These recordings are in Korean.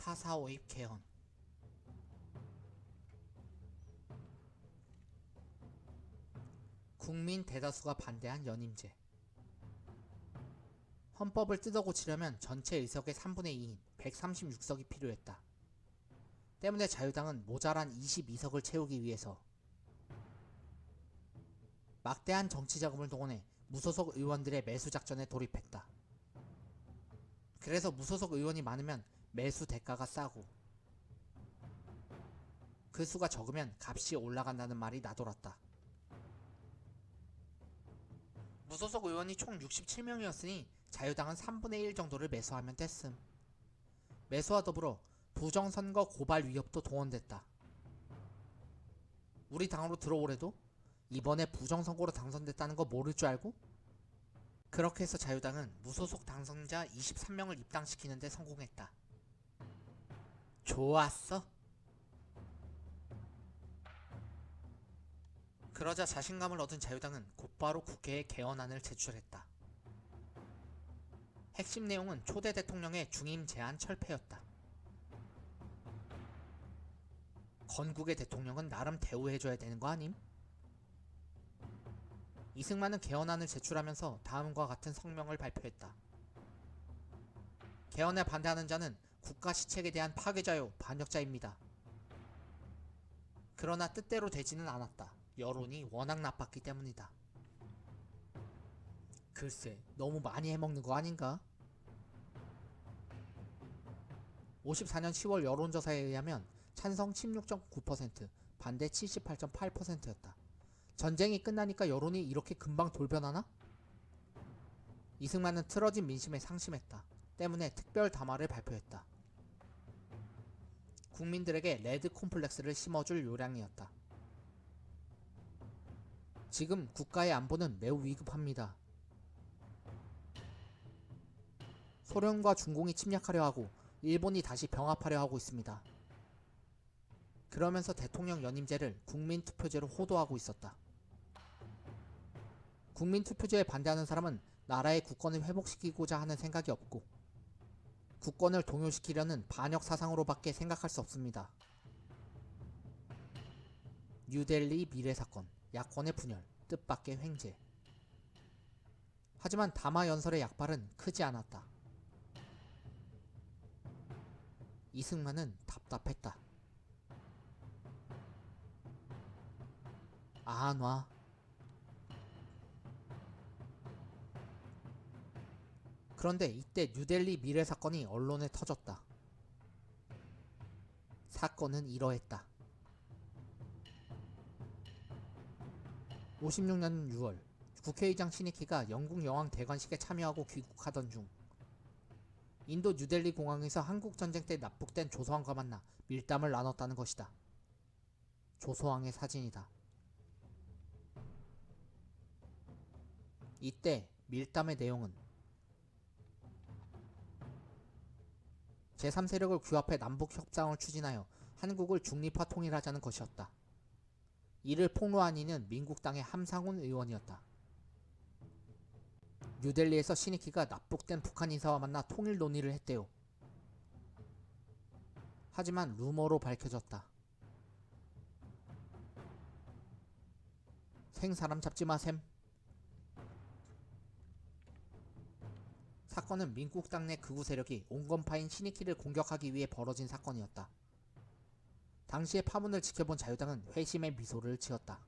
사사오입 개헌. 국민 대다수가 반대한 연임제. 헌법을 뜯어고치려면 전체 의석의 3분의 2인 136석이 필요했다. 때문에 자유당은 모자란 22석을 채우기 위해서 막대한 정치자금을 동원해 무소속 의원들의 매수 작전에 돌입했다. 그래서 무소속 의원이 많으면 매수 대가가 싸고 그 수가 적으면 값이 올라간다는 말이 나돌았다. 무소속 의원이 총 67명이었으니 자유당은 3분의 1 정도를 매수하면 됐음. 매수와 더불어 부정선거 고발 위협도 동원됐다. 우리 당으로 들어오래도 이번에 부정선거로 당선됐다는 거 모를 줄 알고? 그렇게 해서 자유당은 무소속 당선자 23명을 입당시키는 데 성공했다. 좋았어? 그러자 자신감을 얻은 자유당은 곧바로 국회에 개헌안을 제출했다. 핵심 내용은 초대 대통령의 중임 제한 철폐였다. 건국의 대통령은 나름 대우해줘야 되는 거 아님? 이승만은 개헌안을 제출하면서 다음과 같은 성명을 발표했다. 개헌에 반대하는 자는 국가 시책에 대한 파괴자요 반역자입니다. 그러나 뜻대로 되지는 않았다. 여론이 워낙 나빴기 때문이다. 글쎄, 너무 많이 해먹는 거 아닌가? 54년 10월 여론조사에 의하면 찬성 16.9%, 반대 78.8%였다. 전쟁이 끝나니까 여론이 이렇게 금방 돌변하나? 이승만은 틀어진 민심에 상심했다. 때문에 특별 담화를 발표했다. 국민들에게 레드 콤플렉스를 심어줄 요량이었다. 지금 국가의 안보는 매우 위급합니다. 소련과 중공이 침략하려 하고 일본이 다시 병합하려 하고 있습니다. 그러면서 대통령 연임제를 국민투표제로 호도하고 있었다. 국민투표제에 반대하는 사람은 나라의 국권을 회복시키고자 하는 생각이 없고 국권을 동요시키려는 반역 사상으로밖에 생각할 수 없습니다. 뉴델리 미래사건, 야권의 분열, 뜻밖의 횡재. 하지만 담화 연설의 약발은 크지 않았다. 이승만은 답답했다. 안 와. 그런데 이때 뉴델리 미래사건이 언론에 터졌다. 사건은 이러했다. 56년 6월 국회의장 시니키가 영국 여왕 대관식에 참여하고 귀국하던 중 인도 뉴델리 공항에서 한국전쟁 때 납북된 조서왕과 만나 밀담을 나눴다는 것이다. 조서왕의 사진이다. 이때 밀담의 내용은 제3세력을 규합해 남북협상을 추진하여 한국을 중립화 통일하자는 것이었다. 이를 폭로한 이는 민국당의 함상훈 의원이었다. 뉴델리에서 시니키가 납북된 북한 인사와 만나 통일 논의를 했대요. 하지만 루머로 밝혀졌다. 생사람 잡지 마셈. 사건은 민국당 내 극우 세력이 온건파인 시니키를 공격하기 위해 벌어진 사건이었다. 당시의 파문을 지켜본 자유당은 회심의 미소를 지었다.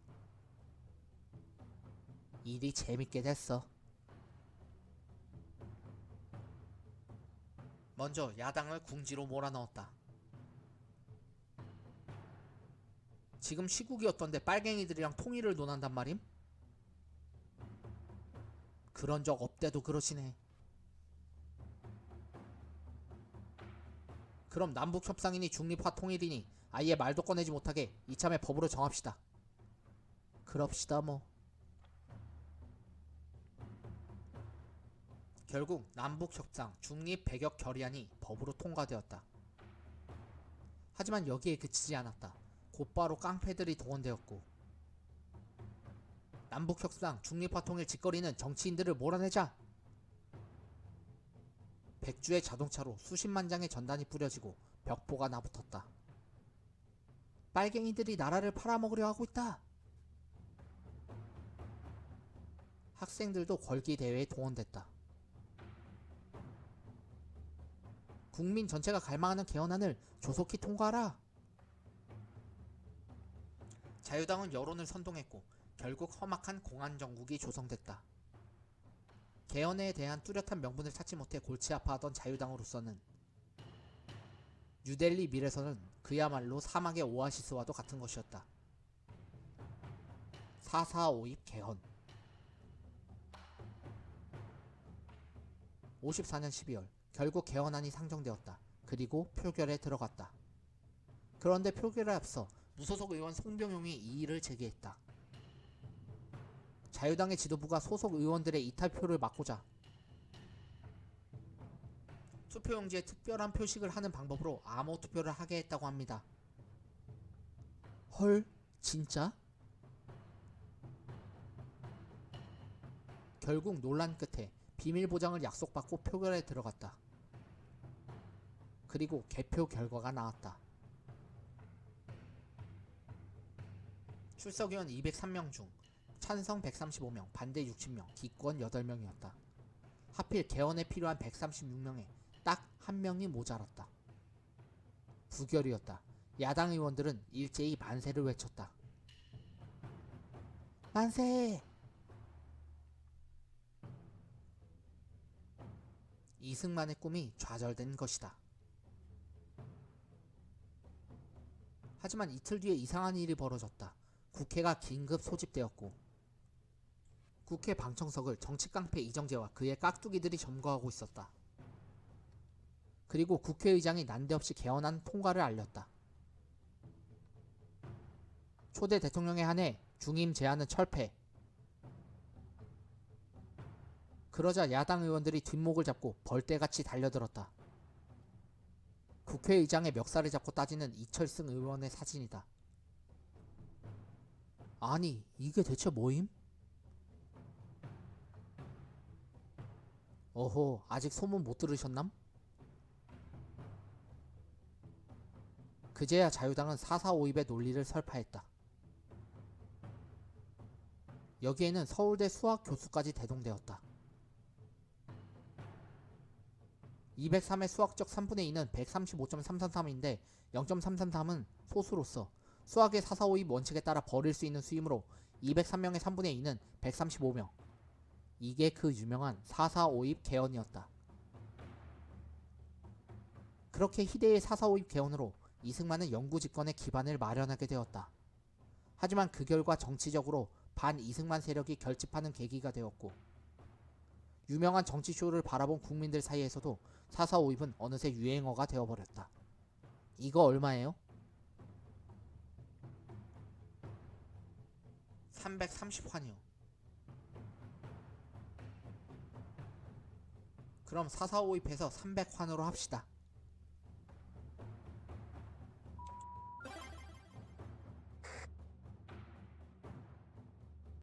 일이 재밌게 됐어. 먼저 야당을 궁지로 몰아넣었다. 지금 시국이었던데 빨갱이들이랑 통일을 논한단 말임? 그런 적 없대도 그러시네. 그럼 남북협상이니 중립화 통일이니 아예 말도 꺼내지 못하게 이참에 법으로 정합시다. 그럽시다 뭐. 결국 남북협상 중립 배격 결의안이 법으로 통과되었다. 하지만 여기에 그치지 않았다. 곧바로 깡패들이 동원되었고 남북협상 중립화 통일 짓거리는 정치인들을 몰아내자! 백주의 자동차로 수십만 장의 전단이 뿌려지고 벽보가 나붙었다. 빨갱이들이 나라를 팔아먹으려 하고 있다. 학생들도 걸기 대회에 동원됐다. 국민 전체가 갈망하는 개헌안을 조속히 통과하라. 자유당은 여론을 선동했고 결국 험악한 공안정국이 조성됐다. 개헌에 대한 뚜렷한 명분을 찾지 못해 골치 아파하던 자유당으로서는 뉴델리 밀에서는 그야말로 사막의 오아시스와도 같은 것이었다. 4.4.5입 개헌. 54년 12월 결국 개헌안이 상정되었다. 그리고 표결에 들어갔다. 그런데 표결에 앞서 무소속 의원 송병용이 이의를 제기했다. 자유당의 지도부가 소속 의원들의 이탈표를 막고자 투표용지에 특별한 표식을 하는 방법으로 암호 투표를 하게 했다고 합니다. 헐? 진짜? 결국 논란 끝에 비밀 보장을 약속받고 표결에 들어갔다. 그리고 개표 결과가 나왔다. 출석의원 203명 중 찬성 135명, 반대 60명, 기권 8명이었다. 하필 개헌에 필요한 136명에 딱 한 명이 모자랐다. 부결이었다. 야당 의원들은 일제히 만세를 외쳤다. 만세! 이승만의 꿈이 좌절된 것이다. 하지만 이틀 뒤에 이상한 일이 벌어졌다. 국회가 긴급 소집되었고 국회 방청석을 정치깡패 이정재와 그의 깍두기들이 점거하고 있었다. 그리고 국회의장이 난데없이 개헌안 통과를 알렸다. 초대 대통령에 한해 중임 제안은 철폐. 그러자 야당 의원들이 뒷목을 잡고 벌떼같이 달려들었다. 국회의장의 멱살을 잡고 따지는 이철승 의원의 사진이다. 아니, 이게 대체 뭐임? 어허, 아직 소문 못 들으셨남? 그제야 자유당은 4.4.5입의 논리를 설파했다. 여기에는 서울대 수학 교수까지 대동되었다. 203의 수학적 3분의 2는 135.333인데 0.333은 소수로서 수학의 4.4.5입 원칙에 따라 버릴 수 있는 수이므로 203명의 3분의 2는 135명. 이게 그 유명한 4.4.5입 개헌이었다. 그렇게 희대의 4.4.5입 개헌으로 이승만은 영구집권의 기반을 마련하게 되었다. 하지만 그 결과 정치적으로 반이승만 세력이 결집하는 계기가 되었고 유명한 정치쇼를 바라본 국민들 사이에서도 4.4.5입은 어느새 유행어가 되어버렸다. 이거 얼마예요? 330환이요. 그럼 4.4.5입해서 300환으로 합시다.